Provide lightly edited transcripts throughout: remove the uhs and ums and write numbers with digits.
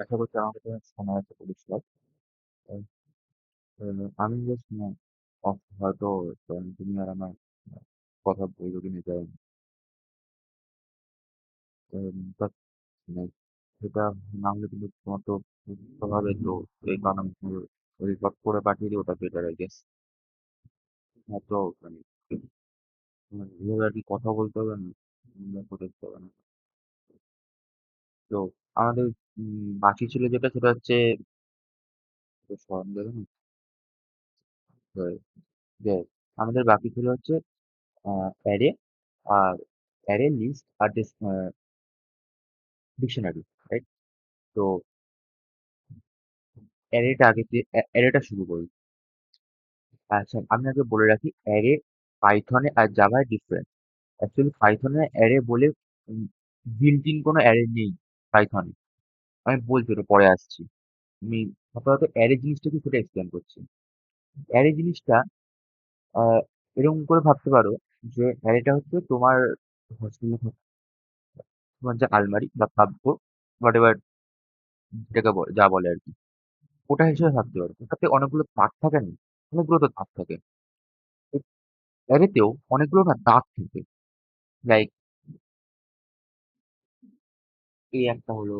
আশা করছি আমাকে তুমি শোনা যাচ্ছে পরিষ্কার। আ আমি জাস্ট হয়তো তুমি আর আমার কথা বলতে নিতে বাট মানে সেটা না হলে কিন্তু তোমার তো বুঝতে হবে তো এই কারণে আমি রেকর্ড করে পাঠিয়ে দিই ওটা বেটার আই গেস। তো মানে এভাবে আর কি কথা বলতে হবে না, দেখতে হবে না। তো আমাদের বাকি ছিল যেটা সেটা হচ্ছে স্মরণ দেবে না? তো যে আমাদের বাকি ছিল হচ্ছে অ্যারে আর অ্যারে লিস্ট আর ডিকশনারি, রাইট? তো অ্যারেটা আগে দিয়ে অ্যারেটা শুরু করি। আচ্ছা, আমি আগে বলে রাখি অ্যারে পাইথনে আর জাভায় ডিফারেন্ট। অ্যাকচুয়ালি পাইথনে অ্যারে বলে বিল্ট ইন কোনো অ্যারে নেই পাইথনে। আমি বলছি ওটা পরে আসছি। আমি আপাতত অ্যারে জিনিসটা কি সেটা এক্সপ্লেন করছি। অ্যারে জিনিসটা আহ, এরকম করে ভাবতে পারো যে অ্যারেটা হচ্ছে তোমার হোস্টেলে তোমার যে আলমারি বা কাপড় হোয়াট এভার যেটাকে যা বলে আর কি, ওটা হিসেবে ভাবতে পারো। ওটাতে অনেকগুলো তাক থাকে না? অনেকগুলো তো তাক থাকে। অ্যারেতেও অনেকগুলো না দাগ থাকে। লাইক এই একটা হলো,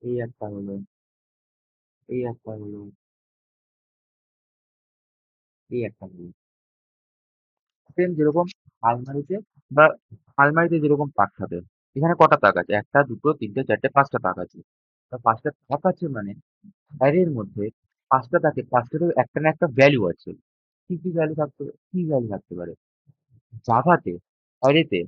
এই একটা হলো, এই একটা হলো, এই একটা হলো। সেম যেরকম আলমারিতে বা আলমারিতে যেরকম তাক থাকে, এখানে কটা তাক আছে? একটা, দুটো, তিনটে, চারটে, পাঁচটা তাক আছে। তা পাঁচটা তাক আছে মানে অ্যারের মধ্যে পাঁচটা তাকে পাঁচটারও একটা না একটা ভ্যালু আছে। কি কি ভ্যালু থাকতে পারে? কি ভ্যালু থাকতে পারে? জাভাতে অ্যারেতে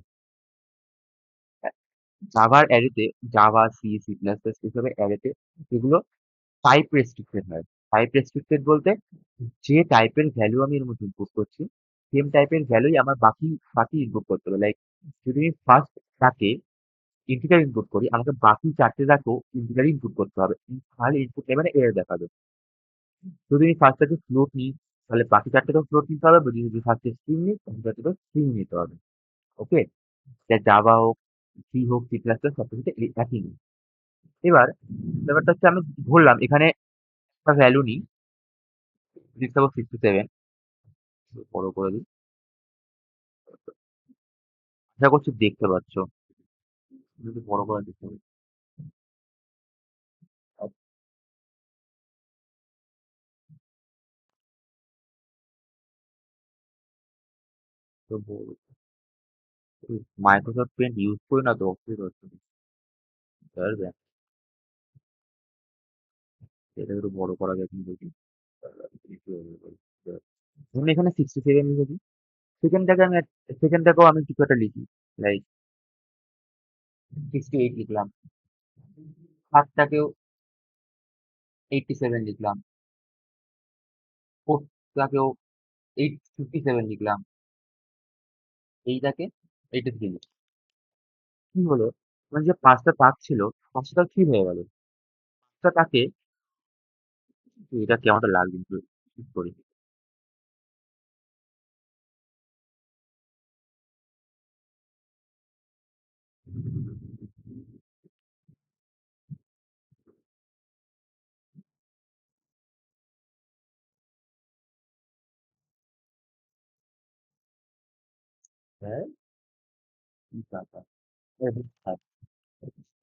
জাভার অ্যারেতে Java, C, C plus plus এসবের অ্যারেতে এগুলো টাইপ রেস্ট্রিক্টেড হয়। টাইপ রেস্ট্রিক্টেড বলতে যে টাইপের ভ্যালু আমি এর মধ্যে ইনপুট করছি সেম টাইপের ভ্যালুই আমার বাকি বাকি ইনপুট করতে হবে। লাইক যদি আমি ফার্স্ট তাকে ইন্টিজার ইনপুট করি আমাকে বাকি চারটে তাকেও ইন্টিজার ইনপুট করতে হবে, তাহলে ইনপুট নেবে না এরর দেখাবে। যদি আমি ফার্স্ট টাকে ফ্লোট নিই তাহলে বাকি চারটেকেও ফ্লোট নিতে হবে, যদি ফার্স্টে স্ট্রিং নিই বাকি চারটেকেও স্ট্রিং নিতে হবে। ওকে, জাভা হোক, সি হোক, সি প্লাস প্লাস সব কিছুতে একই নিই। এবার ব্যাপারটা হচ্ছে আমি ধরলাম এখানে একটা ভ্যালু নিই, সিক্স 67, বড় করে দিই, আশা করছি দেখতে পাচ্ছ। যদি বড় করে দিতে হবে, মাইক্রোসফট পেন্ট ইউজ করি না তো অসুবিধা হচ্ছে না। বুঝতে এটা একটু বড় করা যায় কিন্তু দেখি। ধরুন এখানে 67 লিখেছি, সেকেন্ডটাকেও আমি কিছু একটা লিখি, লাইক 68 লিখলাম, থার্ডটাকেও 87 লিখলাম, ফোর্থটাকেও 857 লিখলাম, এইটাকে 83 লিখলাম। কি হলো? মানে যে পাঁচটা তাক ছিল, পাঁচটা তাক কি হয়ে গেল? পাঁচটা তাকে এটা কেমনটা লাগবে একটু ঠিক করি। হ্যাঁ, ঠিক আছে।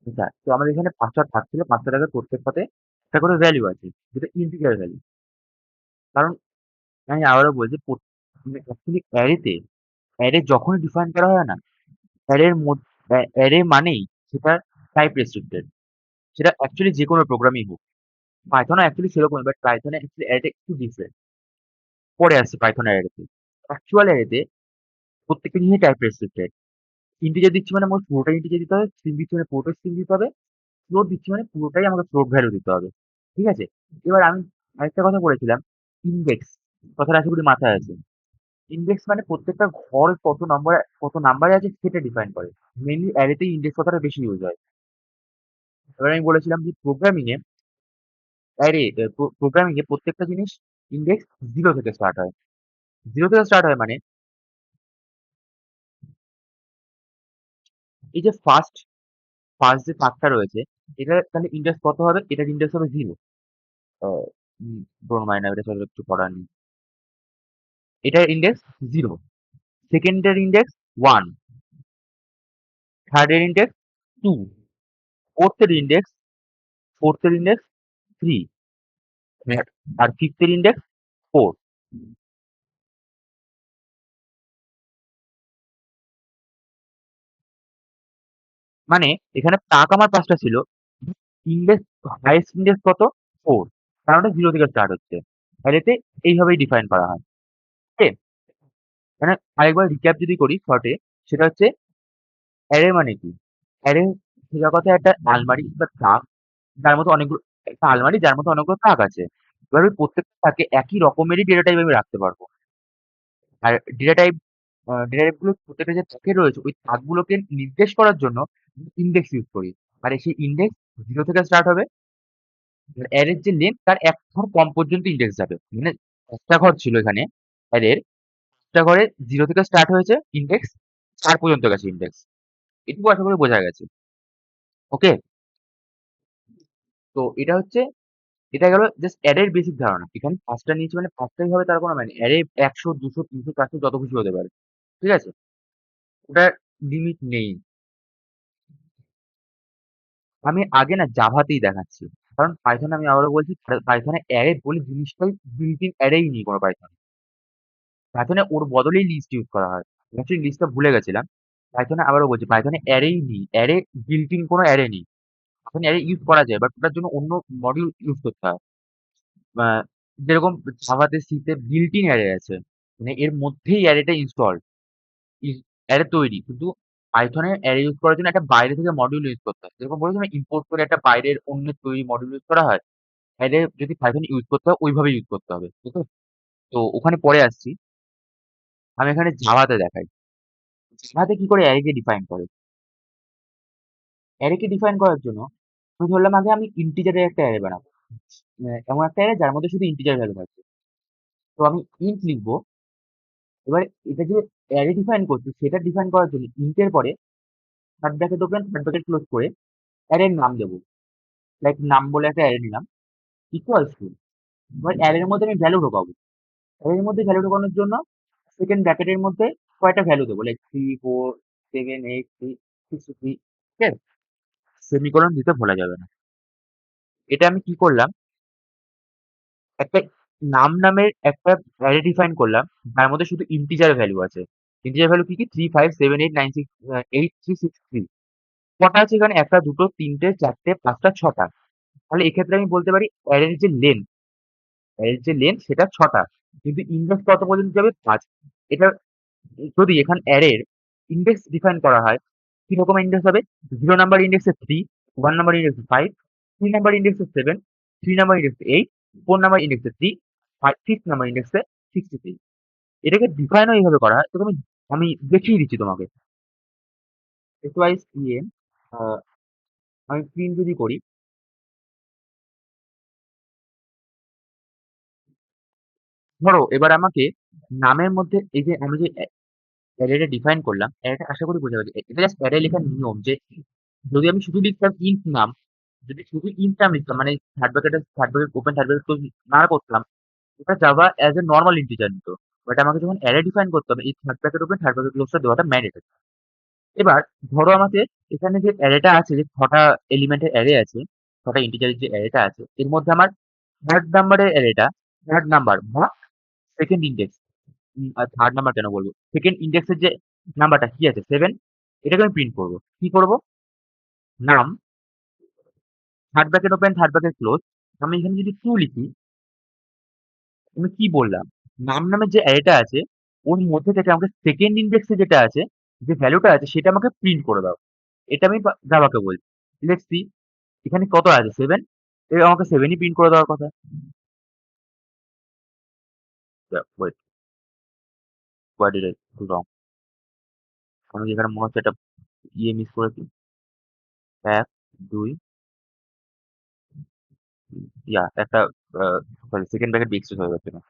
আচ্ছা, তো আমাদের এখানে পাঁচটা থাকছিল, পাঁচটা টাকার প্রত্যেকটাতে একটা করে ভ্যালু আছে, যেটা ইন্টিজার ভ্যালু। কারণ আমি আবারও বলছি অ্যাকচুয়ালি অ্যারে যখনই ডিফাইন করা হয় না, অ্যারের মধ্যে অ্যারে মানেই সেটা টাইপ রেস্ট্রিক্টেড। সেটা অ্যাকচুয়ালি যে কোনো প্রোগ্রামই হোক। পাইথনও অ্যাকচুয়ালি সেরকমই, বাট পাইথনে অ্যাকচুয়ালি অ্যারেটা একটু ডিফারেন্ট। পরে আসছে পাইথন অ্যারেতে। অ্যাকচুয়াল অ্যারেতে প্রত্যেকটা জিনিসই টাইপ রেস্ট্রিক্টেড। ইন্টিজার দিচ্ছি মানে আমার পুরোটাই ইন্টিজার দিতে হবে, স্ট্রিং দিচ্ছি মানে পুরোটাই স্ট্রিং দিতে হবে, ফ্লোট দিচ্ছি মানে পুরোটাই আমাকে ফ্লোট ভ্যালু দিতে হবে। ঠিক আছে? এবার আমি আরেকটা কথা বলেছিলাম, ইনডেক্স। কথাটা আশা করি মাথায় আছে। ইনডেক্স মানে প্রত্যেকটা ঘর কত নাম্বারে আছে সেটা ডিফাইন করে। মেইনলি অ্যারেতেই ইনডেক্স কথাটা বেশি ইউজ হয়। এবার আমি বলেছিলাম যে প্রোগ্রামিং এ প্রত্যেকটা জিনিস ইনডেক্স 0 থেকে স্টার্ট হয়। 0 থেকে স্টার্ট হয় মানে এই যে ফার্স্ট ফার্স্ট যে পার্টটা রয়েছে, এটা তাহলে ইন্ডেক্স কত হবে? এটার ইন্ডেক্স হবে 0। আ ডোন্ট মাইন্ড, এটা আসলে একটু করার নেই। এটার ইনডেক্স 0, সেকেন্ডের ইনডেক্স 1, থার্ড এর ইনডেক্স 2, ফোর্থ এর ইনডেক্স 3, আর ফিফথ এর ইনডেক্স 4। মানে এখানে তাক আমার ৫ টা ছিল। ইনডেক্স, হাইয়েস্ট ইনডেক্স কত? 4, কারণ ওটা 0 থেকে স্টার্ট হচ্ছে। আর এতে এইভাবেই ডিফাইন করা হয়। ওকে? মানে আরেকবার রিক্যাপ যদি করি শর্টে, সেটা হচ্ছে অ্যারে মানে কি? অ্যারে সোজা কথায় একটা আলমারি বা তাক, যার মধ্যে অনেকগুলো, একটা আলমারি যার মধ্যে অনেকগুলো তাক আছে। এবার ওই প্রত্যেকটা তাকে একই রকমেরই ডেটা টাইপ আমি রাখতে পারবো। আর ডেটা টাইপ গুলো প্রত্যেকটা যে তাকে রয়েছে, ওই তাকগুলোকে নির্দেশ করার জন্য ইনডেক্স ইউজ করি। আর সেই ইনডেক্স 0 থেকে স্টার্ট হবে। আর অ্যারের যে লেন্থ তার ১ ঘর কম পর্যন্ত ইনডেক্স যাবে। মানে ১ টা ঘর ছিল এখানে অ্যারের, ১ টা ঘরে 0 থেকে স্টার্ট হয়েছে ইনডেক্স, ৪ পর্যন্ত গেছে ইনডেক্স। এটুকু আশা করি বোঝা গেছে। ওকে? তো এটা গেল জাস্ট অ্যারের বেসিক ধারণা। এখানে ৫ টা নিয়েছি মানে ৫ টাই হবে তার কোনো মানে অ্যারে ১০০, ২০০, ৩০০, ৪০০ যত খুশি হতে পারে। ঠিক আছে? ওটার লিমিট নেই। আমি আগে না জাভাতেই দেখাচ্ছি। কারণ পাইথনে আমি আবারও বলছি, পাইথনে অ্যারে বলে জিনিসটাই built in অ্যারেই নেই কোনো পাইথনে। পাইথনে ওর বদলেই লিস্ট ইউজ করা হয়। অ্যাকচুয়ালি লিস্টটা ভুলে গেছিলাম। পাইথনে আবারও বলছি, পাইথনে অ্যারেই নেই। অ্যারে built in কোনো অ্যারে নেই। এখন অ্যারে ইউজ করা যায় বাট ওটার জন্য অন্য মডিউল ইউজ করতে হয়। আ যেরকম জাভাতে, সিতে built in অ্যারে আছে। মানে এর মধ্যেই অ্যারেটা ইনস্টলড। ই অ্যারে তৈরি। কিন্তু পাইথনে অ্যারে ইউজ করার জন্য একটা বাইরে থেকে মডিউল ইউজ করতে হয়। যেরকম বলেছি না, ইম্পোর্ট করে একটা বাইরের অন্যের তৈরি মডিউল ইউজ করা হয়। অ্যারে যদি পাইথনে ইউজ করতে হয় ওইভাবে ইউজ করতে হবে। ঠিক আছে? তো ওখানে পরে আসছি। আমি এখানে জাভাতে দেখাই। জাভাতে কি করে অ্যারেকে ডিফাইন করে। অ্যারেকে ডিফাইন করার জন্য আমি ধরলাম আগে আমি ইন্টিজারের একটা অ্যারে বানাবো। এমন একটা অ্যারে যার মধ্যে শুধু ইন্টিজার ভ্যালু থাকবে। তো আমি ইন্ট লিখবো। এবার এটা যে অ্যারে ডিফাইন করছি সেটা ডিফাইন করার জন্য ইন্টের পরে third bracket open, third bracket close করে অ্যারের নাম দেবো। লাইক নাম বলে একটা অ্যারে নিলাম। ইকুয়ালস টু, এবার অ্যারের মধ্যে আমি ভ্যালু ঢোকাবো। অ্যারের মধ্যে ভ্যালু ঢোকানোর জন্য সেকেন্ড ব্র্যাকেটের মধ্যে কয়টা ভ্যালু দেবো, লাইক 3, 4, 7, 8, 3, 6, 3। ঠিক আছে? সেমিকোলন দিতে ভোলা যাবে না। এটা আমি কি করলাম, একটা নামের একটা অ্যারে ডিফাইন করলাম যার মধ্যে শুধু ইন্টিজার ভ্যালু আছে। ইন্টিজার ভ্যালু কি কি? 3, 5, 7, 8, 9, 6, 8, 3, 6, 3। কটা আছে এখানে? ১ টা, ২ টো, ৩ টে, ৪ টে, ৫ টা, ৬ টা। তাহলে এক্ষেত্রে আমি বলতে পারি অ্যারের যে লেন্থ সেটা ৬ টা। কিন্তু ইনডেক্স কত পর্যন্ত যাবে? ৫। এটা যদি এখানে অ্যারের ইনডেক্স ডিফাইন করা হয়, কিরকম ইনডেক্স হবে? 0 নাম্বার ইনডেক্সে 3, 1 নাম্বার ইনডেক্সে 5, 3 নাম্বার ইনডেক্সে 7, 3 নাম্বার ইনডেক্সে 8, 4 নাম্বার ইনডেক্সে 3, 5 নাম্বার ইনডেক্সে 63। এটাকে ডিফাইনও এইভাবে করা হয়। তোকে আমি দেখিয়ে দিচ্ছি তোমাকে। SYCN, আ আমি প্রিন্ট যদি করি, ধরো এবার আমাকে নামের মধ্যে এই যে আমি যে অ্যারেটা ডিফাইন করলাম, অ্যারেটা আশা করি বোঝা গেছে। এটা জাস্ট অ্যারে লেখার নিয়ম যে যদি আমি শুধু লিখতাম ইন্ট নাম, যদি শুধু ইন্ট নাম লিখতাম মানে third bracket open, third bracket close না করতাম, ওটা Java as a normal integer নিত। বাট আমাকে যখন অ্যারে ডিফাইন করতে হবে, এই third bracket open, third bracket ক্লোজটা দেওয়াটা ম্যান্ডেটরি। এবার ধরো আমাকে এখানে যে অ্যারেটা আছে, যে ৬ টা এলিমেন্টের অ্যারে আছে, ৬ টা ইন্টিজারের যে অ্যারেটা আছে, এর মধ্যে আমার থার্ড নাম্বারের অ্যারেটা, থার্ড নাম্বার বা সেকেন্ড ইনডেক্স, আর থার্ড নাম্বার কেন বলবো? সেকেন্ড ইনডেক্সের যে নাম্বারটা কি আছে? 7। এটাকে আমি প্রিন্ট করব। কি করব? নাম, third bracket open, third bracket close. আমি এখানে যদি 2 লিখি, আমি কি বললাম? নামের যে অ্যারেটা আছে, ওর মধ্যে থেকে আমাকে সেকেন্ড ইনডেক্সে যেটা আছে, যে ভ্যালুটা আছে সেটা আমাকে প্রিন্ট করে দাও। এটা আমি জাভাকে বলছি। লেটস সি, এখানে কত আছে? 7। আমাকে 7 ই প্রিন্ট করে দেওয়ার কথা। Wait, what did I do wrong? আমি কি এখানে মনে হচ্ছে একটা মিস করেছি। ১, ২, একটা আ সরি, সেকেন্ড ব্র্যাকেট বিগ হয়ে যাচ্ছে না।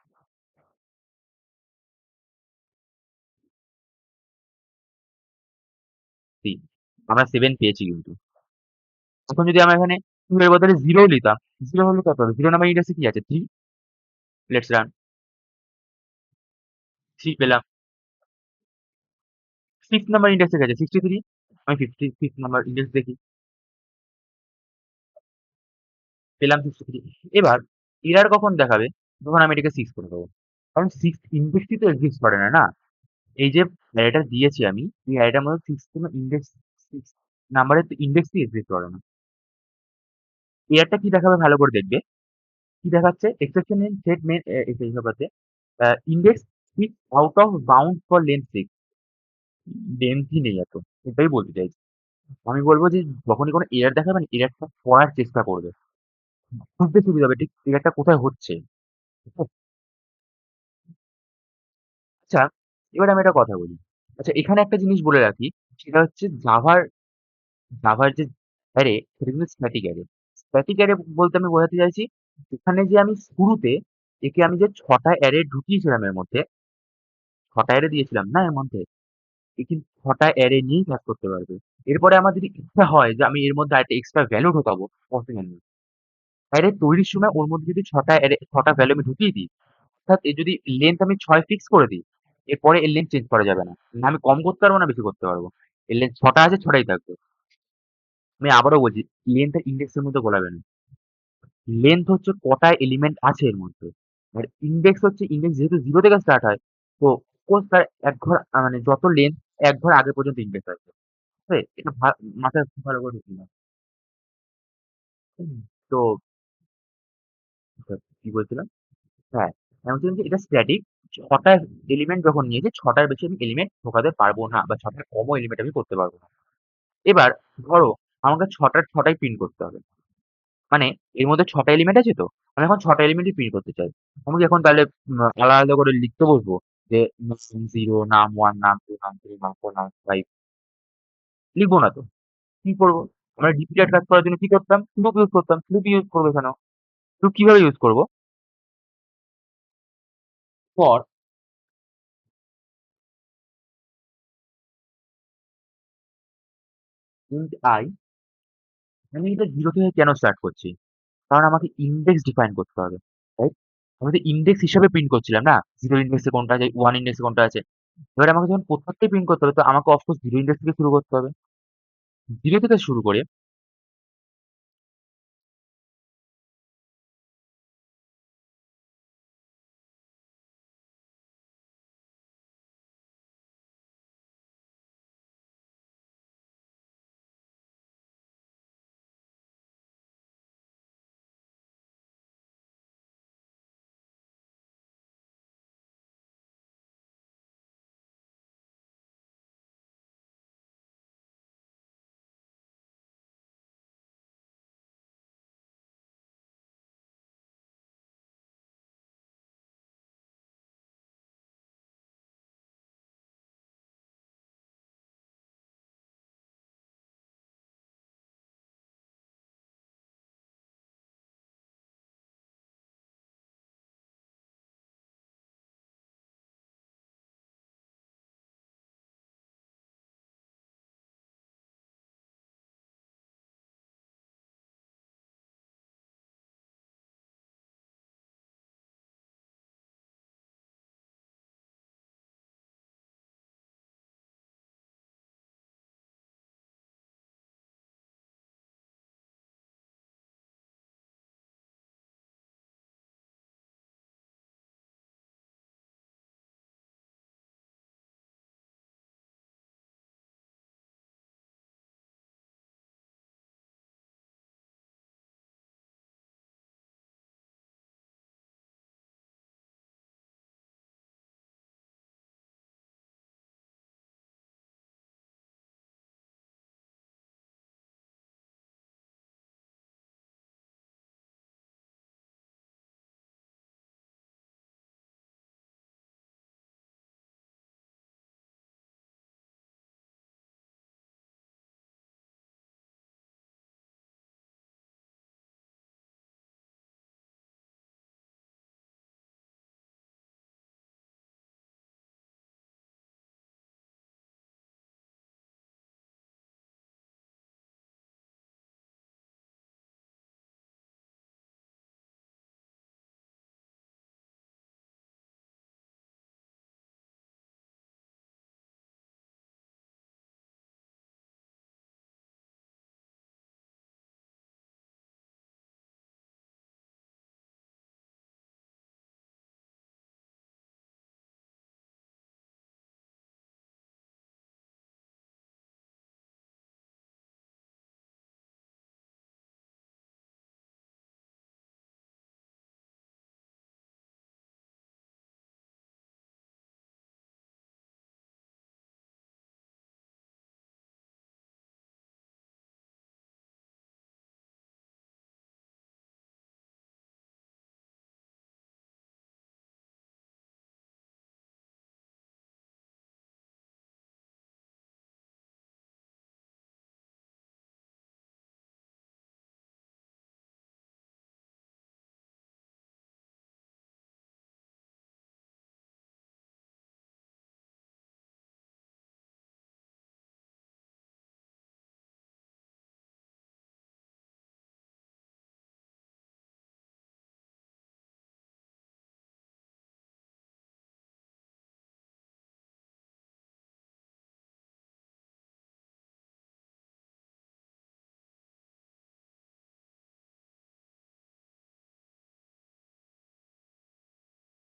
3। আমরা 7 পেয়েছি কিন্তু। এখন যদি আমরা এখানে 2 এর বদলে 0 লিতাম, 0 হলে কত হবে? 0 নাম্বার ইন্ডেক্সে কি আছে? 3। Let's run. 3 পেলাম। 6 নাম্বার ইন্ডেক্সে কি আছে? 63। আমি 56 নাম্বার ইন্ডেক্স দেখি। পেলাম 63। এবার এরর কখন দেখাবে? যখন আমি এটাকে 6 করে দেবো। কারণ 6 ইনডেক্সই তো এক্সিস্ট করে না, না? এই যে অ্যারেটা দিয়েছি আমি, এই অ্যারেটার মধ্যে 6 কোনো ইনডেক্স 6 নাম্বারের তো ইনডেক্সই এক্সিস্ট করে না। এররটা কি দেখাবে ভালো করে দেখবে। কি দেখাচ্ছে? এক্সেপশন ইন সেট মেইন এইসব আছে। Index 6 out of bound for length 6। লেন্থই নেই এত। এটাই বলতে চাইছি। আমি বলব যে যখনই কোনো এরর দেখাবে না, এররটা পড়ার চেষ্টা করবে। বুঝতে সুবিধা হবে ঠিক এররটা কোথায় হচ্ছে। ঠিক আছে? আচ্ছা, এবার আমি একটা কথা বলি। আচ্ছা এখানে একটা জিনিস বলে রাখি, সেটা হচ্ছে জাভার যে অ্যারে সেটা কিন্তু স্ট্যাটিক অ্যারে। স্ট্যাটিক অ্যারে বলতে আমি বোঝাতে চাইছি, এখানে যে আমি শুরুতে একে আমি যে ৬ টা অ্যারে ঢুকিয়েছিলাম এর মধ্যে, ৬ টা অ্যারে দিয়েছিলাম না এর মধ্যে? এ কিন্তু ৬ টা অ্যারে নিয়েই কাজ করতে পারবে। এরপরে আমার যদি ইচ্ছা হয় যে আমি এর মধ্যে আরেকটা এক্সট্রা ভ্যালু ঢোকাবো, পসিবল না। অ্যারে তৈরির সময় ওর মধ্যে যদি ৬ টা অ্যারে ৬ টা ভ্যালু আমি ঢুকিয়ে দিই, অর্থাৎ এর যদি লেংথ আমি ৬ ফিক্স করে দিই, এরপরে এর লেংথ চেঞ্জ করা যাবে না। না আমি কম করতে পারবো না বেশি করতে পারবো। এর লেংথ ৬ টা আছে ৬ টাই থাকবে। আমি আবারও বলছি, লেংথ আর ইনডেক্সের মধ্যে গোলাবে না। লেংথ হচ্ছে কটা এলিমেন্ট আছে এর মধ্যে। আর ইনডেক্স হচ্ছে ইনডেক্স যেহেতু 0 থেকে স্টার্ট হয়, তো কোর্স তার এক ঘর মানে যত লেংথ এক ঘর আগে পর্যন্ত ইনডেক্স আছে। ঠিক আছে? এটা মাথায় খুব ভালো করে ঢুকিয়ে নাও। হুম, তো কি বলছিলাম? হ্যাঁ, আমি বলছিলাম যে এটা স্ট্যাটিক। ৬ টা এলিমেন্ট যখন নিয়েছি ৬ টার বেশি আমি এলিমেন্ট ঢোকাতে পারবো না বা ৬ টার কমও এলিমেন্ট আমি করতে পারবো না। এবার ধরো আমাকে ৬ টার ৬ টাই প্রিন্ট করতে হবে। মানে এর মধ্যে ৬ টা এলিমেন্ট আছে তো? আমি এখন ৬ টা এলিমেন্টই প্রিন্ট করতে চাই। আমি কি এখন তাহলে আলাদা, আলাদা করে লিখতে বসবো যে নাম 0, নাম 1, নাম 2, নাম 3, নাম 4, নাম 5 লিখবো না তো। কি করব? আমরা রিপিটেড কাজ করার জন্য কি করতাম? লুপ ইউজ করতাম। লুপ ইউজ করব এখানেও। লুপ কিভাবে ইউজ করব? ফর int I আমি এটা 0 থেকে কেন স্টার্ট করছি? কারণ আমাকে ইনডেক্স ডিফাইন করতে হবে। রাইট? আমি তো ইনডেক্স হিসাবে প্রিন্ট করছিলাম না? 0 ইনডেক্সে কোনটা আছে, 1 ইনডেক্সে কোনটা আছে। এবার আমাকে যখন প্রত্যেকটাই প্রিন্ট করতে হবে তো আমাকে অফ কোর্স 0 ইনডেক্স থেকে শুরু করতে হবে। 0 থেকে শুরু করে